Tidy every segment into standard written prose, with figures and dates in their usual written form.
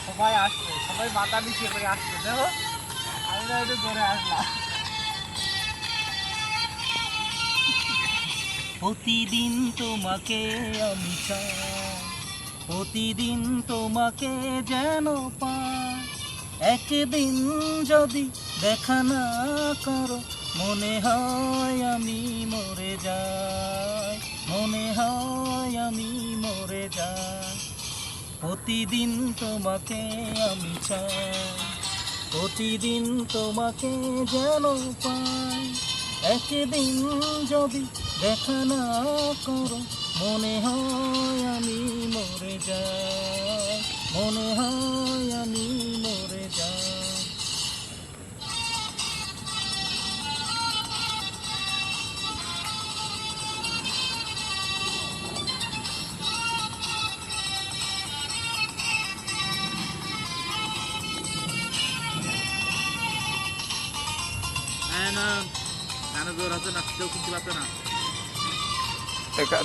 সবাই আসছে, সবাই মাথা নিচে করে আসছে, দেখো আমি না একটু জোরে আসলাম। প্রতিদিন তোমাকে আমি চাই, প্রতিদিন তোমাকে যেন পাই, একদিন যদি দেখা না করো মনে হয় আমি মরে যাই, মনে হয় আমি মরে যাই। প্রতিদিন তোমাকে আমি চাই, প্রতিদিন তোমাকে যেন পাই, একদিন যদি দেখা না করো মনে হয় আমি মরে যাই, মনে হয় আমি মরে যাই। গানে জোর আছে না, কেউ শুনতে পাচ্ছে না।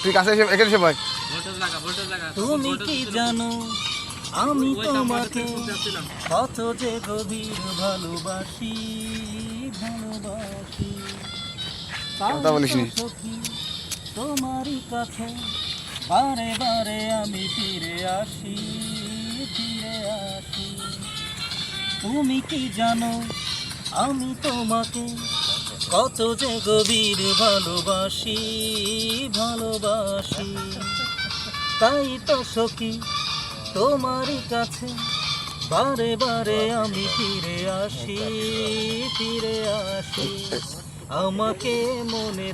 তুই কাছে এসে এখানে এসে ভাই ভোল্টেজ লাগা, ভোল্টেজ লাগা। তুমি কি জানো আমি তোমাকে কত যে গভীর ভালোবাসি, ভালোবাসি। কথা বলিস নি। সখী তোমারই কাছে বারে বারে আমি ফিরে আসি, ফিরে আসি। তুমি কি জানো আমি তোমাকে কত যে গভীর ভালোবাসি, ভালোবাসি। তাই তো সখী তোমারই কাছে বারে বারে আমি ফিরে আসি, ফিরে আসি। আমাকে মনে